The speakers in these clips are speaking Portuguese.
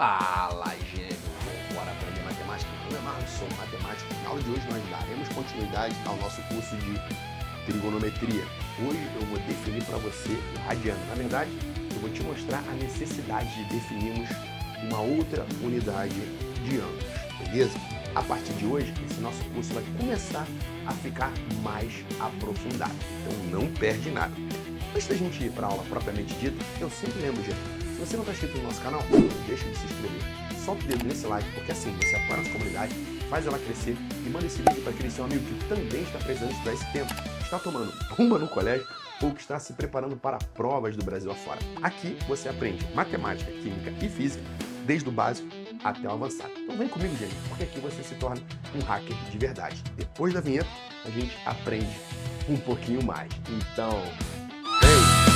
Fala, gênio! Bora aprender matemática? Eu me amarro, sou matemático. Na aula de hoje nós daremos continuidade ao nosso curso de trigonometria. Hoje eu vou definir para você o radiano. Na verdade, eu vou te mostrar a necessidade de definirmos uma outra unidade de ângulos, beleza? A partir de hoje, esse nosso curso vai começar a ficar mais aprofundado. Então não perde nada. Antes da gente ir para a aula propriamente dita, eu sempre lembro, gente, se você não está inscrito no nosso canal, não deixa de se inscrever. Solta o dedo nesse like, porque assim você apoia a nossa comunidade, faz ela crescer e manda esse vídeo para aquele seu amigo que também está precisando estudar esse tempo, está tomando bomba no colégio ou que está se preparando para provas do Brasil afora. Aqui você aprende matemática, química e física, desde o básico até o avançado. Então vem comigo, gente, porque aqui você se torna um hacker de verdade. Depois da vinheta, a gente aprende um pouquinho mais. Então, vem!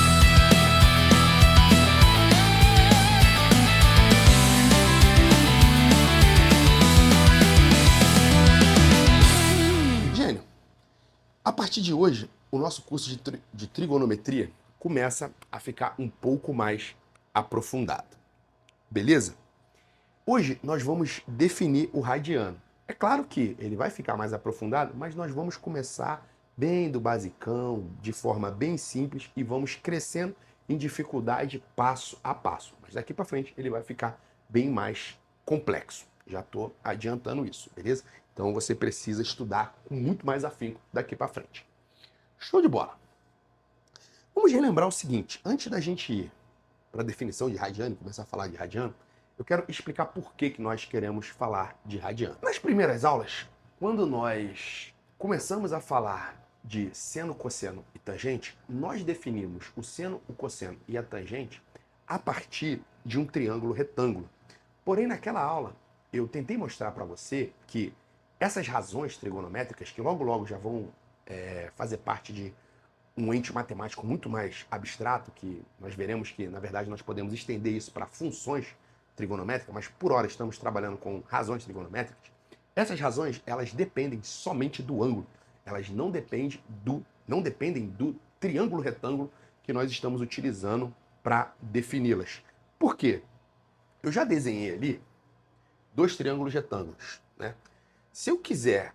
A partir de hoje, o nosso curso de trigonometria começa a ficar um pouco mais aprofundado. Beleza? Hoje nós vamos definir o radiano. É claro que ele vai ficar mais aprofundado, mas nós vamos começar bem do basicão, de forma bem simples e vamos crescendo em dificuldade passo a passo. Mas daqui para frente ele vai ficar bem mais complexo. Já estou adiantando isso, beleza? Então você precisa estudar com muito mais afinco daqui para frente. Show de bola! Vamos relembrar o seguinte, antes da gente ir para a definição de radiano, começar a falar de radiano, eu quero explicar por que nós queremos falar de radiano. Nas primeiras aulas, quando nós começamos a falar de seno, cosseno e tangente, nós definimos o seno, o cosseno e a tangente a partir de um triângulo retângulo. Porém, naquela aula, eu tentei mostrar para você que essas razões trigonométricas, que logo já vão fazer parte de um ente matemático muito mais abstrato, que nós veremos que, na verdade, nós podemos estender isso para funções trigonométricas, mas por hora estamos trabalhando com razões trigonométricas. Essas razões, elas dependem somente do ângulo. Elas não dependem do triângulo retângulo que nós estamos utilizando para defini-las. Por quê? Eu já desenhei ali dois triângulos retângulos, né? Se eu quiser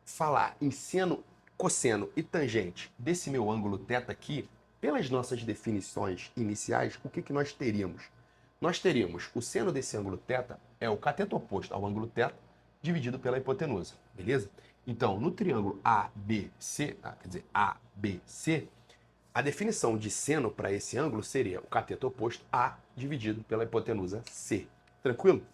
falar em seno, cosseno e tangente desse meu ângulo θ aqui, pelas nossas definições iniciais, o que nós teríamos? Nós teríamos o seno desse ângulo θ é o cateto oposto ao ângulo θ dividido pela hipotenusa, beleza? Então, no triângulo ABC, ABC, a definição de seno para esse ângulo seria o cateto oposto A dividido pela hipotenusa C. Tranquilo?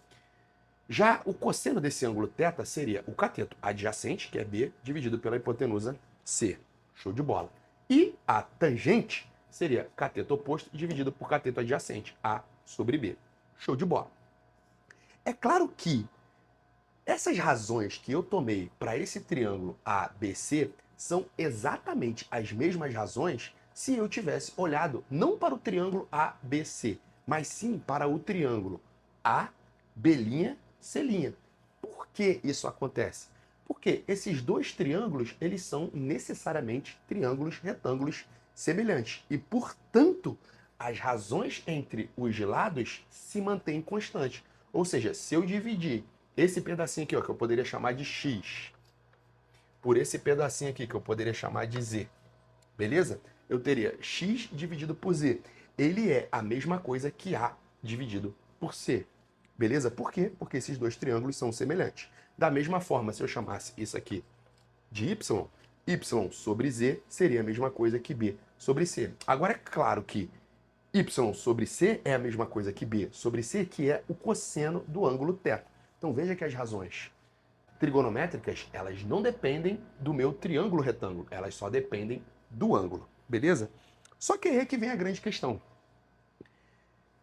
Já o cosseno desse ângulo θ seria o cateto adjacente, que é B, dividido pela hipotenusa C. Show de bola. E a tangente seria cateto oposto dividido por cateto adjacente, A sobre B. Show de bola. É claro que essas razões que eu tomei para esse triângulo ABC são exatamente as mesmas razões se eu tivesse olhado não para o triângulo ABC, mas sim para o triângulo AB', C'. Por que isso acontece? Porque esses dois triângulos, eles são necessariamente triângulos retângulos semelhantes. E, portanto, as razões entre os lados se mantêm constantes. Ou seja, se eu dividir esse pedacinho aqui, ó, que eu poderia chamar de X, por esse pedacinho aqui, que eu poderia chamar de Z, beleza? Eu teria X dividido por Z. Ele é a mesma coisa que A dividido por C. Beleza? Por quê? Porque esses dois triângulos são semelhantes. Da mesma forma, se eu chamasse isso aqui de Y, Y sobre Z seria a mesma coisa que B sobre C. Agora, é claro que Y sobre C é a mesma coisa que B sobre C, que é o cosseno do ângulo θ. Então, veja que as razões trigonométricas, elas não dependem do meu triângulo retângulo, elas só dependem do ângulo. Beleza? Só que aí é que vem a grande questão.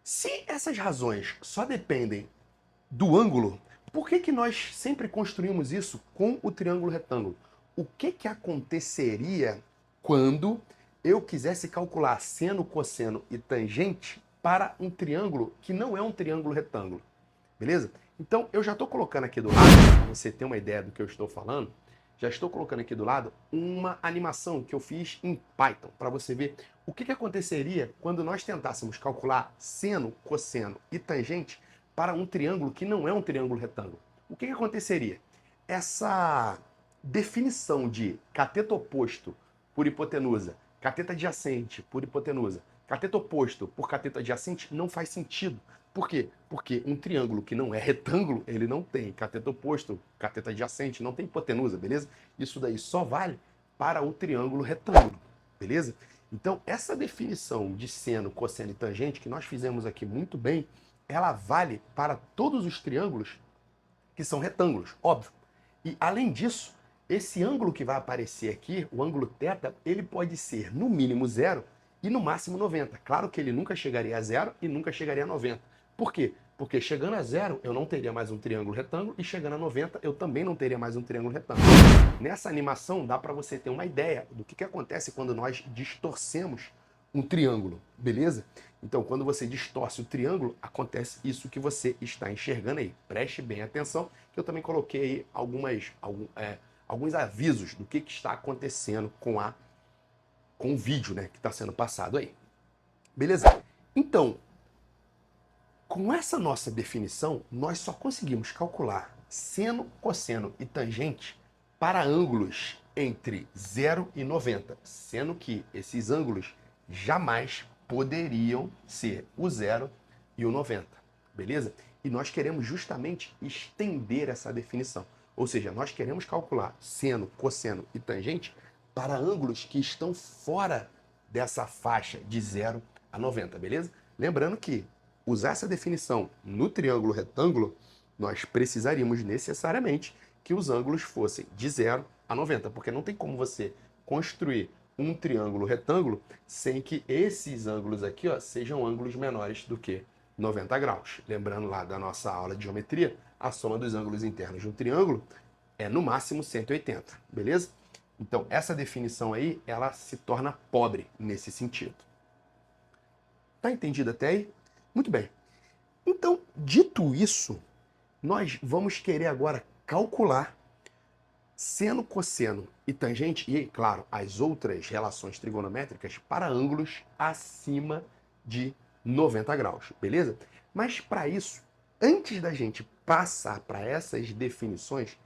Se essas razões só dependem do ângulo, por que nós sempre construímos isso com o triângulo retângulo? O que aconteceria quando eu quisesse calcular seno, cosseno e tangente para um triângulo que não é um triângulo retângulo? Beleza? Então, eu já estou colocando aqui do lado, para você ter uma ideia do que eu estou falando, já estou colocando aqui do lado uma animação que eu fiz em Python, para você ver o que aconteceria quando nós tentássemos calcular seno, cosseno e tangente para um triângulo que não é um triângulo retângulo. O que aconteceria? Essa definição de cateto oposto por hipotenusa, cateto adjacente por hipotenusa, cateto oposto por cateto adjacente não faz sentido. Por quê? Porque um triângulo que não é retângulo, ele não tem cateto oposto, cateto adjacente, não tem hipotenusa, beleza? Isso daí só vale para o triângulo retângulo, beleza? Então, essa definição de seno, cosseno e tangente que nós fizemos aqui muito bem, ela vale para todos os triângulos que são retângulos, óbvio. E, além disso, esse ângulo que vai aparecer aqui, o ângulo θ, ele pode ser no mínimo 0 e no máximo 90. Claro que ele nunca chegaria a 0 e nunca chegaria a 90. Por quê? Porque chegando a 0 eu não teria mais um triângulo retângulo e chegando a 90 eu também não teria mais um triângulo retângulo. Nessa animação dá para você ter uma ideia do que acontece quando nós distorcemos um triângulo, beleza? Então, quando você distorce o triângulo, acontece isso que você está enxergando aí. Preste bem atenção, que eu também coloquei aí alguns avisos do que está acontecendo com o vídeo, né, que está sendo passado aí. Beleza? Então, com essa nossa definição, nós só conseguimos calcular seno, cosseno e tangente para ângulos entre 0 e 90, sendo que esses ângulos jamais poderiam ser o 0 e o 90, beleza? E nós queremos justamente estender essa definição. Ou seja, nós queremos calcular seno, cosseno e tangente para ângulos que estão fora dessa faixa de 0 a 90, beleza? Lembrando que usar essa definição no triângulo retângulo, nós precisaríamos necessariamente que os ângulos fossem de 0 a 90, porque não tem como você construir um triângulo retângulo sem que esses ângulos aqui, ó, sejam ângulos menores do que 90 graus. Lembrando lá da nossa aula de geometria, a soma dos ângulos internos de um triângulo é no máximo 180, beleza? Então, essa definição aí, ela se torna pobre nesse sentido. Tá entendido até aí? Muito bem. Então, dito isso, nós vamos querer agora calcular seno, cosseno e tangente, e, claro, as outras relações trigonométricas para ângulos acima de 90 graus, beleza? Mas, para isso, antes da gente passar para essas definições,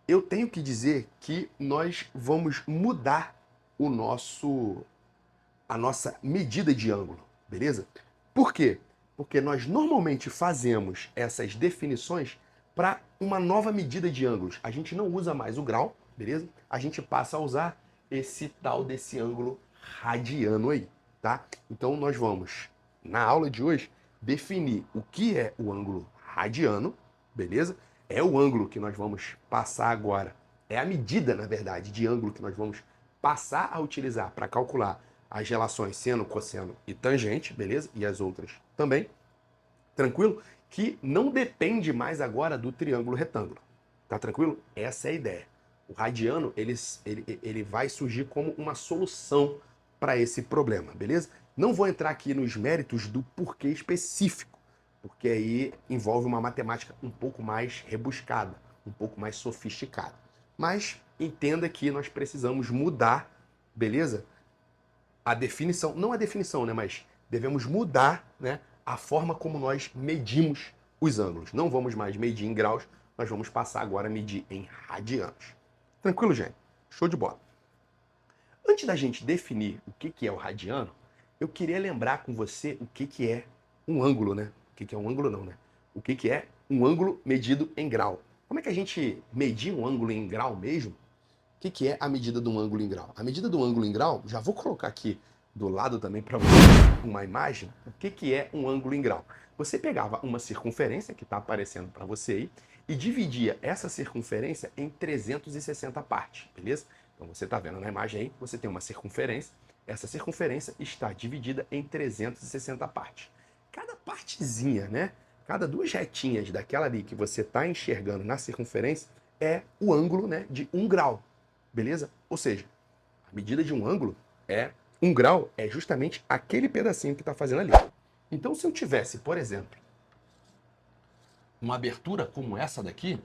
eu tenho que dizer que nós vamos mudar a nossa medida de ângulo, beleza? Por quê? Porque nós normalmente fazemos essas definições para uma nova medida de ângulos. A gente não usa mais o grau, beleza? A gente passa a usar esse tal desse ângulo radiano aí, tá? Então nós vamos, na aula de hoje, definir o que é o ângulo radiano, beleza? É o ângulo que nós vamos passar agora, é a medida, na verdade, de ângulo que nós vamos passar a utilizar para calcular as relações seno, cosseno e tangente, beleza? E as outras também, tranquilo? Que não depende mais agora do triângulo retângulo, tá tranquilo? Essa é a ideia. O radiano, ele vai surgir como uma solução para esse problema, beleza? Não vou entrar aqui nos méritos do porquê específico, porque aí envolve uma matemática um pouco mais rebuscada, um pouco mais sofisticada. Mas entenda que nós precisamos mudar, beleza? A definição, não a definição, né, mas devemos mudar, né, a forma como nós medimos os ângulos. Não vamos mais medir em graus, nós vamos passar agora a medir em radianos. Tranquilo, gente? Show de bola. Antes da gente definir o que é o radiano, eu queria lembrar com você o que é um ângulo, né? O que é um ângulo não, né? O que é um ângulo medido em grau. Como é que a gente medir um ângulo em grau mesmo? O que é a medida de um ângulo em grau? A medida de um ângulo em grau, já vou colocar aqui do lado também para você uma imagem, o que é um ângulo em grau. Você pegava uma circunferência, que está aparecendo para você aí, e dividia essa circunferência em 360 partes, beleza? Então você está vendo na imagem aí, você tem uma circunferência, essa circunferência está dividida em 360 partes. Cada partezinha, né? Cada duas retinhas daquela ali que você está enxergando na circunferência é o ângulo, né, de 1 grau, beleza? Ou seja, a medida de um ângulo é 1 grau, é justamente aquele pedacinho que está fazendo ali. Então, se eu tivesse, por exemplo, uma abertura como essa daqui,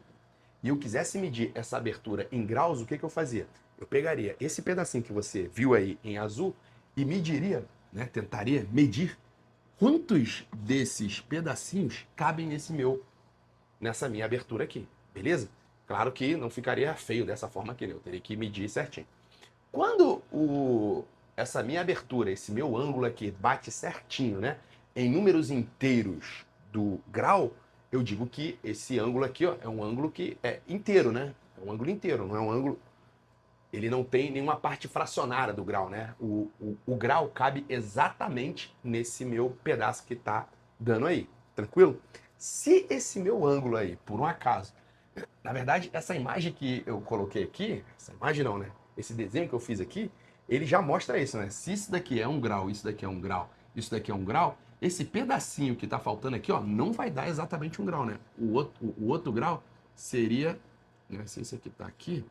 e eu quisesse medir essa abertura em graus, o que eu fazia? Eu pegaria esse pedacinho que você viu aí em azul e mediria, né, tentaria medir quantos desses pedacinhos cabem nessa minha abertura aqui, beleza? Claro que não ficaria feio dessa forma aqui, né? Eu teria que medir certinho. Quando essa minha abertura, esse meu ângulo aqui bate certinho, né? Em números inteiros do grau, eu digo que esse ângulo aqui, ó, é um ângulo que é inteiro, né? É um ângulo inteiro, não é um ângulo... Ele não tem nenhuma parte fracionária do grau, né? O grau cabe exatamente nesse meu pedaço que tá dando aí, tranquilo? Se esse meu ângulo aí, por um acaso... Na verdade, essa imagem que eu coloquei aqui, essa imagem não, né? Esse desenho que eu fiz aqui, ele já mostra isso, né? Se isso daqui é um grau, isso daqui é um grau, isso daqui é um grau, esse pedacinho que tá faltando aqui, ó, não vai dar exatamente um grau, né? O outro grau seria, né? Se esse aqui tá aqui,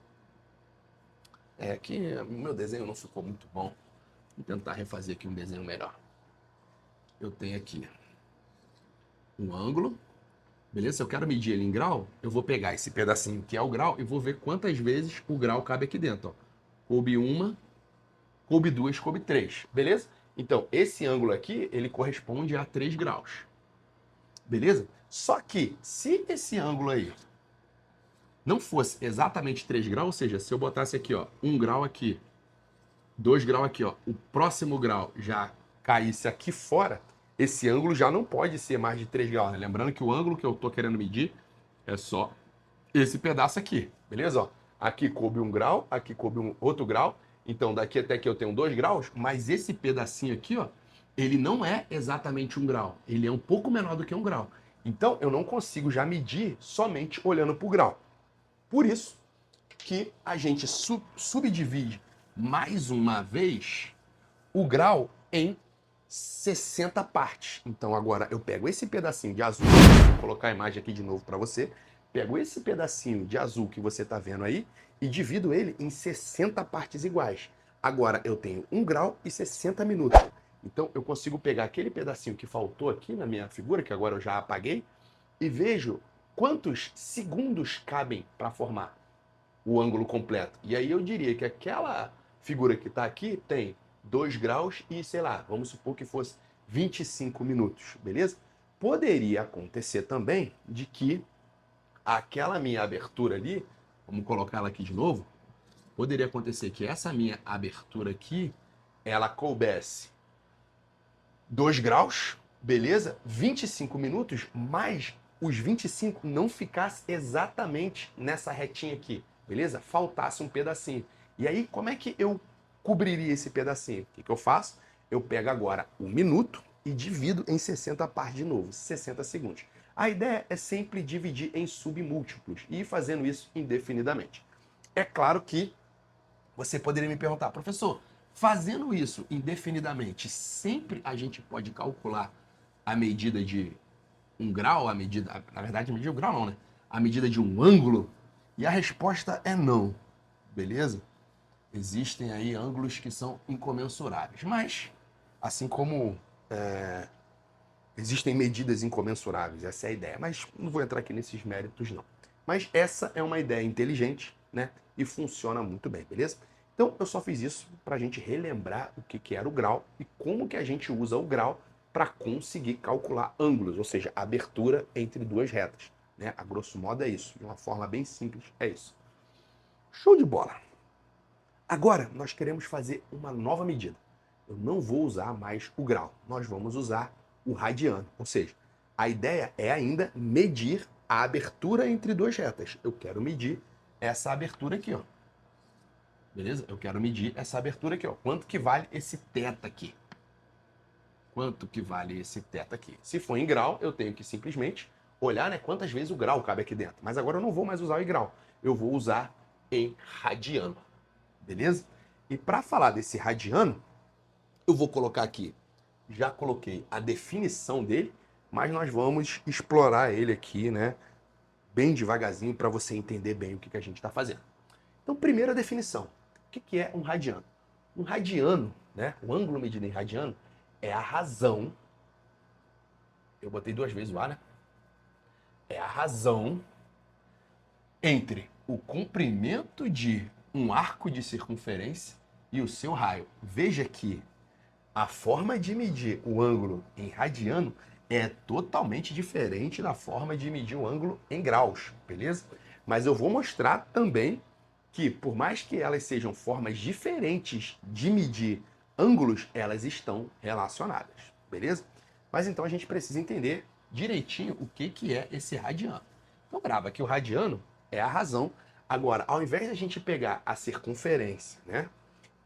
aqui o meu desenho não ficou muito bom. Vou tentar refazer aqui um desenho melhor. Eu tenho aqui um ângulo, beleza? Se eu quero medir ele em grau, eu vou pegar esse pedacinho que é o grau e vou ver quantas vezes o grau cabe aqui dentro, ó. Coube uma, coube duas, coube três, beleza? Então, esse ângulo aqui, ele corresponde a 3 graus, beleza? Só que, se esse ângulo aí não fosse exatamente 3 graus, ou seja, se eu botasse aqui, ó, 1 grau aqui, 2 graus aqui, ó, o próximo grau já caísse aqui fora, esse ângulo já não pode ser mais de 3 graus, né? Lembrando que o ângulo que eu tô querendo medir é só esse pedaço aqui, beleza? Ó, aqui coube 1 grau, aqui coube um outro grau, então daqui até aqui eu tenho 2 graus, mas esse pedacinho aqui, ó, ele não é exatamente 1 grau, ele é um pouco menor do que 1 grau. Então eu não consigo já medir somente olhando para o grau. Por isso que a gente subdivide mais uma vez o grau em 60 partes. Então agora eu pego esse pedacinho de azul, vou colocar a imagem aqui de novo para você, pego esse pedacinho de azul que você está vendo aí e divido ele em 60 partes iguais. Agora eu tenho 1 grau e 60 minutos. Então eu consigo pegar aquele pedacinho que faltou aqui na minha figura, que agora eu já apaguei, e vejo quantos segundos cabem para formar o ângulo completo. E aí eu diria que aquela figura que está aqui tem 2 graus e, sei lá, vamos supor que fosse 25 minutos, beleza? Poderia acontecer também de que aquela minha abertura ali, vamos colocar ela aqui de novo, poderia acontecer que essa minha abertura aqui, ela coubesse 2 graus, beleza? 25 minutos, mas os 25 não ficasse exatamente nessa retinha aqui, beleza? Faltasse um pedacinho. E aí, como é que eu cobriria esse pedacinho? O que eu faço? Eu pego agora um minuto e divido em 60 partes de novo, 60 segundos. A ideia é sempre dividir em submúltiplos e ir fazendo isso indefinidamente. É claro que você poderia me perguntar, professor, fazendo isso indefinidamente, sempre a gente pode calcular a medida de 1 grau, a medida, na verdade, a medida de 1 grau não, né? A medida de um ângulo? E a resposta é não, beleza? Existem aí ângulos que são incomensuráveis, mas, assim como existem medidas incomensuráveis, essa é a ideia. Mas não vou entrar aqui nesses méritos, não. Mas essa é uma ideia inteligente, né? E funciona muito bem, beleza? Então, eu só fiz isso para a gente relembrar o que era o grau e como que a gente usa o grau para conseguir calcular ângulos, ou seja, a abertura entre duas retas, né? A grosso modo é isso, de uma forma bem simples, é isso. Show de bola! Agora, nós queremos fazer uma nova medida. Eu não vou usar mais o grau, nós vamos usar o radiano, ou seja, a ideia é ainda medir a abertura entre duas retas. Eu quero medir essa abertura aqui, ó. Beleza? Eu quero medir essa abertura aqui, ó. Quanto que vale esse θ aqui? Quanto que vale esse θ aqui? Se for em grau, eu tenho que simplesmente olhar, né, quantas vezes o grau cabe aqui dentro. Mas agora eu não vou mais usar o em grau. Eu vou usar em radiano. Beleza? E para falar desse radiano, eu vou colocar aqui, já coloquei a definição dele, mas nós vamos explorar ele aqui, né, bem devagarzinho para você entender bem o que a gente está fazendo. Então, primeira definição. O que é um radiano? Um radiano, né, o ângulo medido em radiano, é a razão, eu botei 2 vezes o A, né? É a razão entre o comprimento de um arco de circunferência e o seu raio. Veja que a forma de medir o ângulo em radiano é totalmente diferente da forma de medir o ângulo em graus, beleza? Mas eu vou mostrar também que, por mais que elas sejam formas diferentes de medir ângulos, elas estão relacionadas, beleza? Mas então a gente precisa entender direitinho o que é esse radiano. Então grava que o radiano é a razão. Agora, ao invés de a gente pegar a circunferência, né,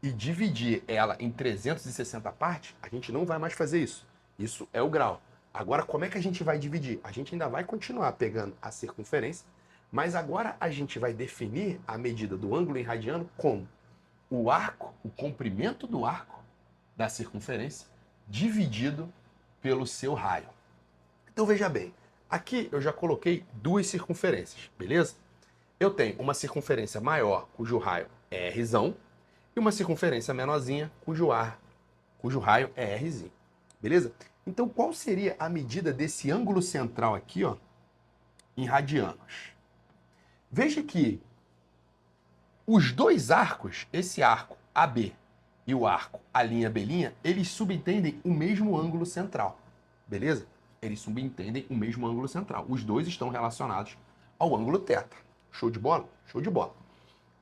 e dividir ela em 360 partes, a gente não vai mais fazer isso. Isso é o grau. Agora, como é que a gente vai dividir? A gente ainda vai continuar pegando a circunferência, mas agora a gente vai definir a medida do ângulo em radiano como o arco, o comprimento do arco da circunferência, dividido pelo seu raio. Então veja bem, aqui eu já coloquei duas circunferências, beleza? Eu tenho uma circunferência maior, cujo raio é Rzão, e uma circunferência menorzinha, cujo raio é Rzinho, beleza? Então qual seria a medida desse ângulo central aqui, ó, em radianos? Veja que os dois arcos, esse arco AB e o arco A'B', eles subentendem o mesmo ângulo central, beleza? Eles subentendem o mesmo ângulo central. Os dois estão relacionados ao ângulo θ. Show de bola? Show de bola.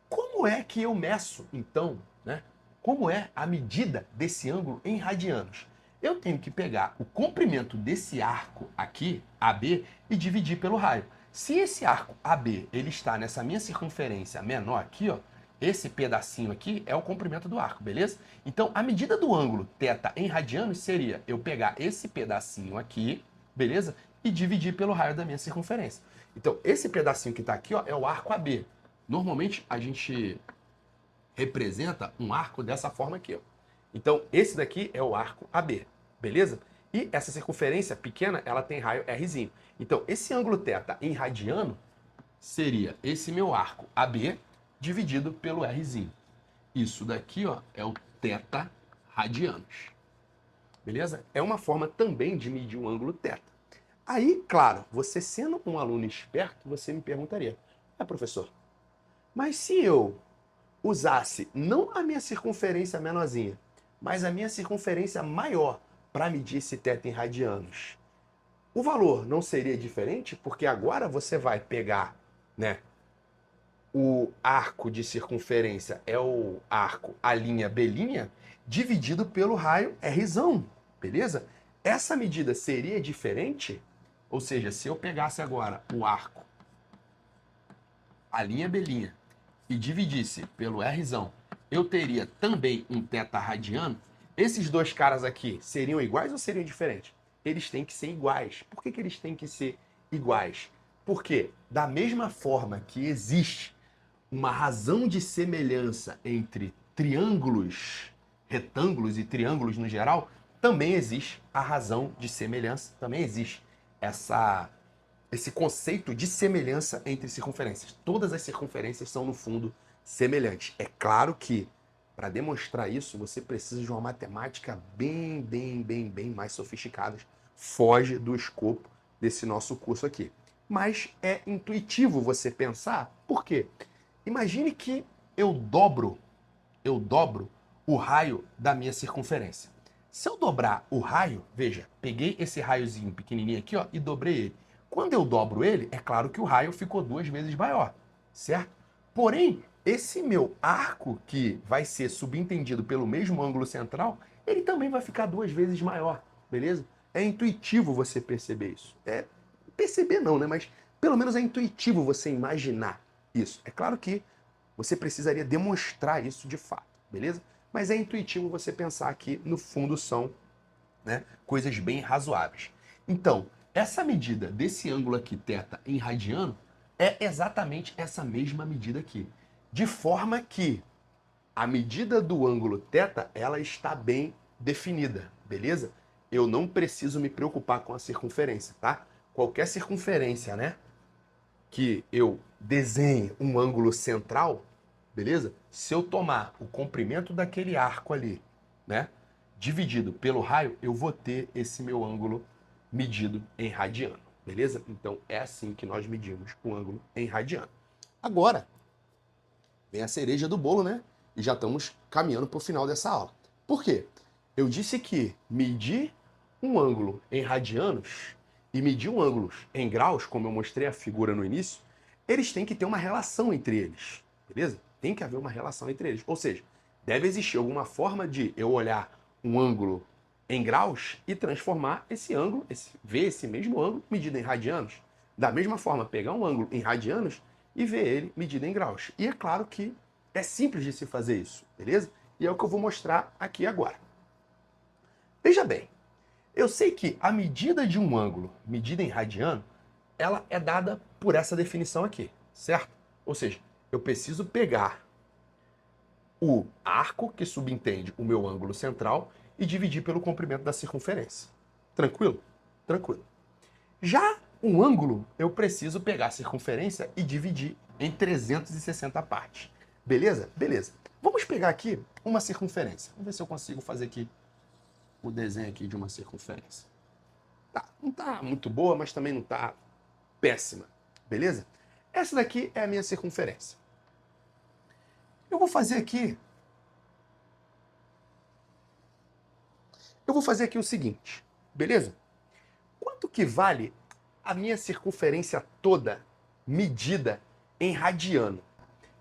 Como é que eu meço, então, né? Como é a medida desse ângulo em radianos? Eu tenho que pegar o comprimento desse arco aqui, AB, e dividir pelo raio. Se esse arco AB ele está nessa minha circunferência menor aqui, ó, esse pedacinho aqui é o comprimento do arco, beleza? Então, a medida do ângulo θ em radianos seria eu pegar esse pedacinho aqui, beleza? E dividir pelo raio da minha circunferência. Então, esse pedacinho que está aqui, ó, é o arco AB. Normalmente, a gente representa um arco dessa forma aqui, ó. Então, esse daqui é o arco AB, beleza? E essa circunferência pequena, ela tem raio Rzinho. Então, esse ângulo θ em radiano seria esse meu arco AB dividido pelo Rzinho. Isso daqui, ó, é o θ radianos. Beleza? É uma forma também de medir um ângulo θ. Aí, claro, você sendo um aluno esperto, você me perguntaria: professor, mas se eu usasse não a minha circunferência menorzinha, mas a minha circunferência maior para medir esse θ em radianos, o valor não seria diferente? Porque agora você vai pegar, né, o arco de circunferência é o arco A'B', dividido pelo raio Rzão, beleza? Essa medida seria diferente? Ou seja, se eu pegasse agora o arco A'B' e dividisse pelo Rzão, eu teria também um θ radiano. Esses dois caras aqui seriam iguais ou seriam diferentes? Eles têm que ser iguais. Por que eles têm que ser iguais? Porque da mesma forma que existe uma razão de semelhança entre triângulos, retângulos e triângulos no geral, também existe a razão de semelhança, também existe esse conceito de semelhança entre circunferências. Todas as circunferências são, no fundo, semelhantes. É claro que, para demonstrar isso, você precisa de uma matemática bem mais sofisticada. Foge do escopo desse nosso curso aqui. Mas é intuitivo você pensar, por quê? Imagine que eu dobro o raio da minha circunferência. Se eu dobrar o raio, veja, peguei esse raiozinho pequenininho aqui, ó, e dobrei ele. Quando eu dobro ele, é claro que o raio ficou 2 vezes maior, certo? Porém, esse meu arco, que vai ser subentendido pelo mesmo ângulo central, ele também vai ficar 2 vezes maior, beleza? É intuitivo você perceber isso. Perceber não, né? Mas pelo menos é intuitivo você imaginar isso. É claro que você precisaria demonstrar isso de fato, beleza? Mas é intuitivo você pensar que, no fundo, são, né, coisas bem razoáveis. Então, essa medida desse ângulo aqui, θ, em radiano, é exatamente essa mesma medida aqui. De forma que a medida do ângulo θ, ela está bem definida, beleza? Eu não preciso me preocupar com a circunferência, tá? Qualquer circunferência, né, que eu desenhe um ângulo central, beleza? Se eu tomar o comprimento daquele arco ali, né, dividido pelo raio, eu vou ter esse meu ângulo medido em radiano, beleza? Então é assim que nós medimos o ângulo em radiano. Agora, vem a cereja do bolo, né? E já estamos caminhando para o final dessa aula. Por quê? Eu disse que medir um ângulo em radianos e medir um ângulo em graus, como eu mostrei a figura no início, eles têm que ter uma relação entre eles, beleza? Tem que haver uma relação entre eles. Ou seja, deve existir alguma forma de eu olhar um ângulo em graus e transformar esse ângulo, ver esse mesmo ângulo medido em radianos. Da mesma forma, pegar um ângulo em radianos e ver ele medido em graus. E é claro que é simples de se fazer isso, beleza? E é o que eu vou mostrar aqui agora. Veja bem, eu sei que a medida de um ângulo medida em radiano, ela é dada por essa definição aqui, certo? Ou seja, eu preciso pegar o arco que subentende o meu ângulo central e dividir pelo comprimento da circunferência. Tranquilo? Tranquilo. Já um ângulo, eu preciso pegar a circunferência e dividir em 360 partes. Beleza? Beleza. Vamos pegar aqui uma circunferência. Vamos ver se eu consigo fazer aqui o desenho aqui de uma circunferência. Tá, não tá muito boa, mas também não tá péssima. Beleza? Essa daqui é a minha circunferência. Eu vou fazer aqui o seguinte, beleza? Quanto que vale a minha circunferência toda medida em radiano?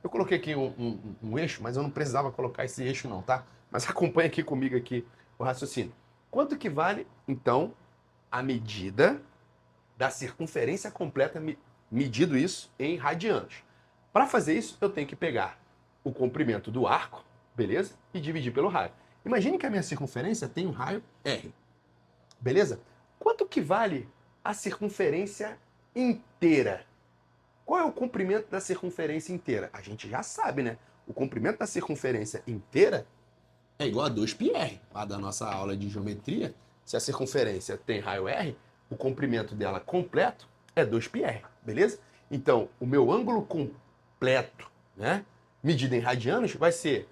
Eu coloquei aqui um eixo, mas eu não precisava colocar esse eixo não, tá? Mas acompanha aqui comigo aqui o raciocínio. Quanto que vale, então, a medida da circunferência completa, medido isso em radianos? Para fazer isso, eu tenho que pegar o comprimento do arco, beleza? E dividir pelo raio. Imagine que a minha circunferência tem um raio R, beleza? Quanto que vale a circunferência inteira? Qual é o comprimento da circunferência inteira? A gente já sabe, né? O comprimento da circunferência inteira é igual a 2πr. Lá da nossa aula de geometria, se a circunferência tem raio R, o comprimento dela completo é 2πr, beleza? Então, o meu ângulo completo, né, medido em radianos, vai ser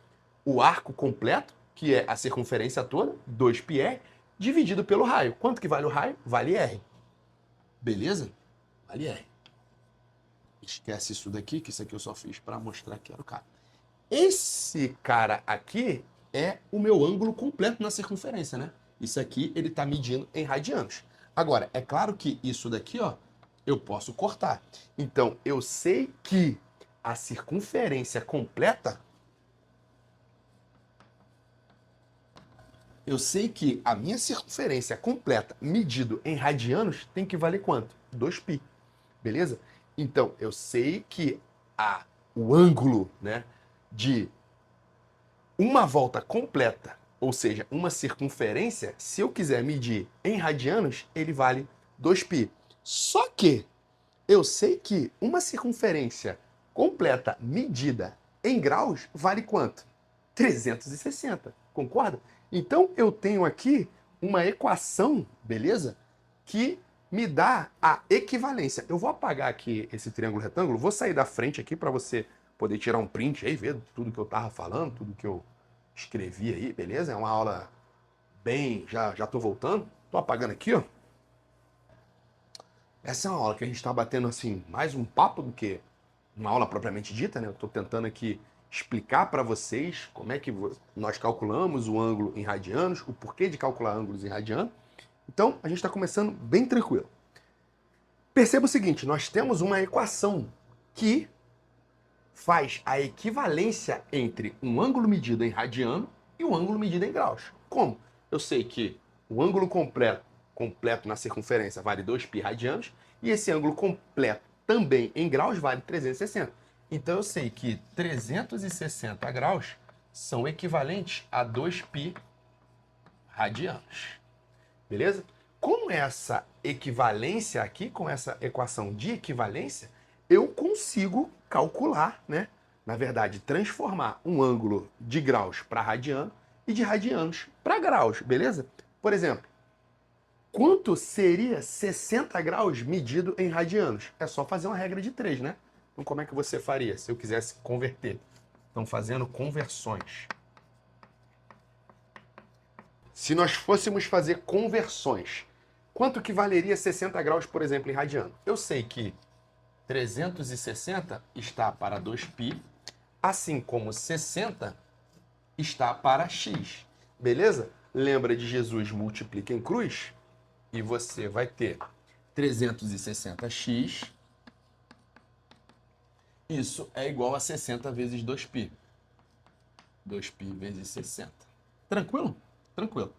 o arco completo, que é a circunferência toda, 2πr, dividido pelo raio. Quanto que vale o raio? Vale R. Beleza? Vale R. Esquece isso daqui, que isso aqui eu só fiz para mostrar que era o cara. Esse cara aqui é o meu ângulo completo na circunferência, né? Isso aqui ele está medindo em radianos. Agora, é claro que isso daqui, ó, eu posso cortar. Então, eu sei que a circunferência completa, eu sei que a minha circunferência completa medido em radianos tem que valer quanto? 2π, beleza? Então, eu sei que o ângulo, né, de uma volta completa, ou seja, uma circunferência, se eu quiser medir em radianos, ele vale 2π. Só que eu sei que uma circunferência completa medida em graus vale quanto? 360, concorda? Então eu tenho aqui uma equação, beleza? Que me dá a equivalência. Eu vou apagar aqui esse triângulo retângulo, vou sair da frente aqui para você poder tirar um print aí, ver tudo que eu tava falando, tudo que eu escrevi aí, beleza? É uma aula bem... Já tô voltando. Tô apagando aqui, ó. Essa é uma aula que a gente tá batendo, assim, mais um papo do que uma aula propriamente dita, né? Eu tô tentando aqui explicar para vocês como é que nós calculamos o ângulo em radianos, o porquê de calcular ângulos em radiano. Então, a gente está começando bem tranquilo. Perceba o seguinte, nós temos uma equação que faz a equivalência entre um ângulo medido em radiano e um ângulo medido em graus. Como? Eu sei que o ângulo completo na circunferência vale 2π radianos e esse ângulo completo também em graus vale 360. Então eu sei que 360 graus são equivalentes a 2π radianos. Beleza? Com essa equivalência aqui, com essa equação de equivalência, eu consigo calcular, né? Na verdade, transformar um ângulo de graus para radiano e de radianos para graus, beleza? Por exemplo, quanto seria 60 graus medido em radianos? É só fazer uma regra de 3, né? Então como é que você faria se eu quisesse converter? Estão fazendo conversões. Se nós fôssemos fazer conversões, quanto que valeria 60 graus, por exemplo, em radiano? Eu sei que 360 está para 2π, assim como 60 está para x, beleza? lembra de Jesus, multiplica em cruz, e você vai ter 360x. Isso é igual a 60 vezes 2π. 2π vezes 60. Tranquilo? Tranquilo.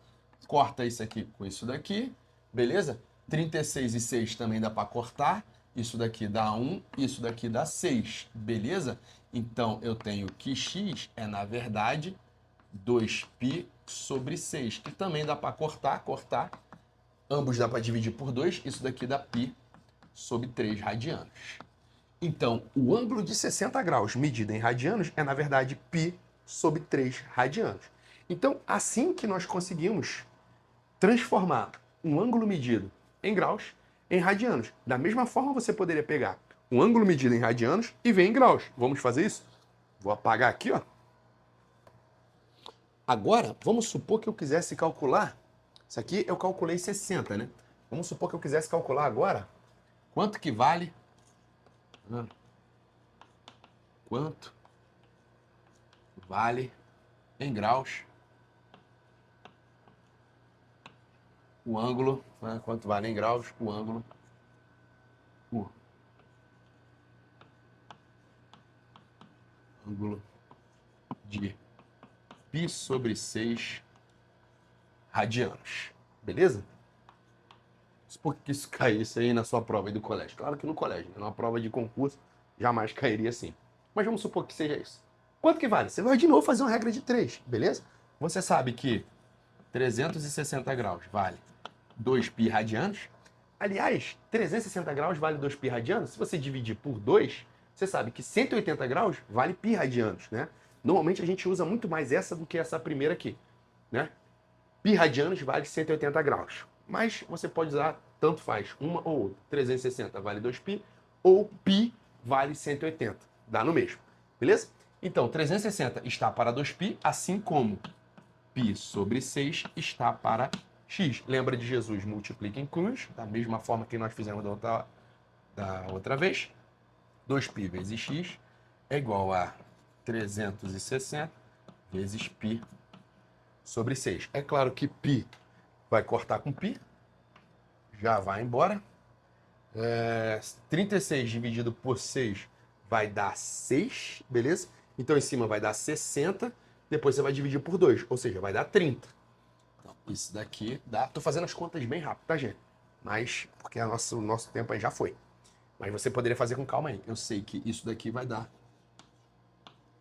Corta isso aqui com isso daqui, beleza? 36 e 6 também dá para cortar. Isso daqui dá 1, isso daqui dá 6, beleza? Então, eu tenho que x é, na verdade, 2π sobre 6, que também dá para cortar. Ambos dá para dividir por 2, isso daqui dá π sobre 3 radianos. Então, o ângulo de 60 graus medido em radianos é, na verdade, π sobre 3 radianos. Então, assim que nós conseguimos transformar um ângulo medido em graus em radianos. Da mesma forma, você poderia pegar um ângulo medido em radianos e ver em graus. Vamos fazer isso? Vou apagar aqui, ó. Agora, vamos supor que eu quisesse calcular. Isso aqui eu calculei 60, né? Vamos supor que eu quisesse calcular agora quanto que vale. Quanto vale em graus o ângulo, né? Quanto vale em graus o ângulo de π sobre 6 radianos. Beleza? Por que isso caísse aí na sua prova aí do colégio? Claro que no colégio, né? Numa prova de concurso, jamais cairia assim. Mas vamos supor que seja isso. Quanto que vale? Você vai de novo fazer uma regra de 3, beleza? Você sabe que 360 graus vale 2π radianos. Aliás, 360 graus vale 2π radianos. Se você dividir por 2, você sabe que 180 graus vale π radianos, né? Normalmente a gente usa muito mais essa do que essa primeira aqui, né? Π radianos vale 180 graus. Mas você pode usar, tanto faz, uma ou outra. 360 vale 2π, ou π vale 180. Dá no mesmo, beleza? Então, 360 está para 2π, assim como π sobre 6 está para x. Lembra de Jesus, multiplica em cruz, da mesma forma que nós fizemos da outra vez. 2π vezes x é igual a 360 vezes π sobre 6. É claro que π vai cortar com π, já vai embora. 36 dividido por 6 vai dar 6, beleza? Então, em cima vai dar 60, depois você vai dividir por 2, ou seja, vai dar 30. Então, isso daqui dá... Tô fazendo as contas bem rápido, tá, gente? Mas, porque o nosso tempo aí já foi. Mas você poderia fazer com calma aí. Eu sei que isso daqui vai dar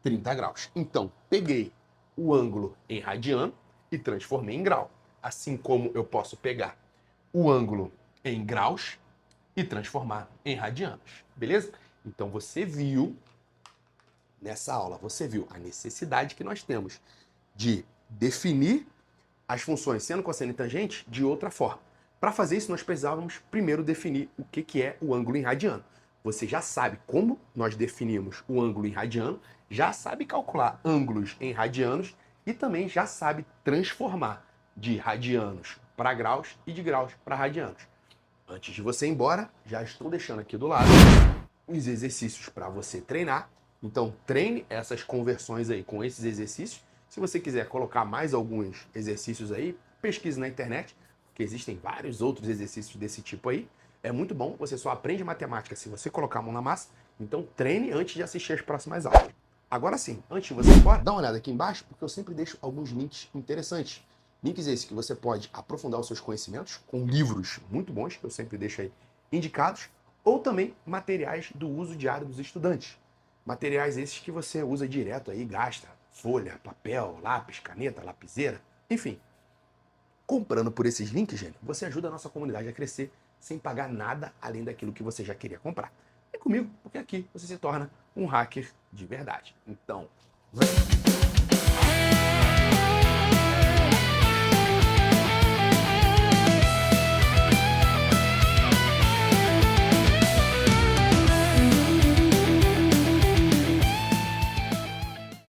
30 graus. Então, peguei o ângulo em radiano e transformei em grau. Assim como eu posso pegar o ângulo em graus e transformar em radianos, beleza? Então você viu, nessa aula, você viu a necessidade que nós temos de definir as funções seno, cosseno e tangente de outra forma. Para fazer isso, nós precisávamos primeiro definir o que é o ângulo em radiano. Você já sabe como nós definimos o ângulo em radiano, já sabe calcular ângulos em radianos e também já sabe transformar de radianos para graus e de graus para radianos. Antes de você ir embora, já estou deixando aqui do lado os exercícios para você treinar. Então, treine essas conversões aí com esses exercícios. Se você quiser colocar mais alguns exercícios aí, pesquise na internet, porque existem vários outros exercícios desse tipo aí. É muito bom, você só aprende matemática se você colocar a mão na massa. Então, treine antes de assistir as próximas aulas. Agora sim, antes de você ir embora, dá uma olhada aqui embaixo, porque eu sempre deixo alguns links interessantes. Links esses que você pode aprofundar os seus conhecimentos com livros muito bons, que eu sempre deixo aí indicados, ou também materiais do uso diário dos estudantes. Materiais esses que você usa direto aí, gasta folha, papel, lápis, caneta, lapiseira, enfim. Comprando por esses links, gente, você ajuda a nossa comunidade a crescer sem pagar nada além daquilo que você já queria comprar. Vem comigo, porque aqui você se torna um hacker de verdade. Então, vem!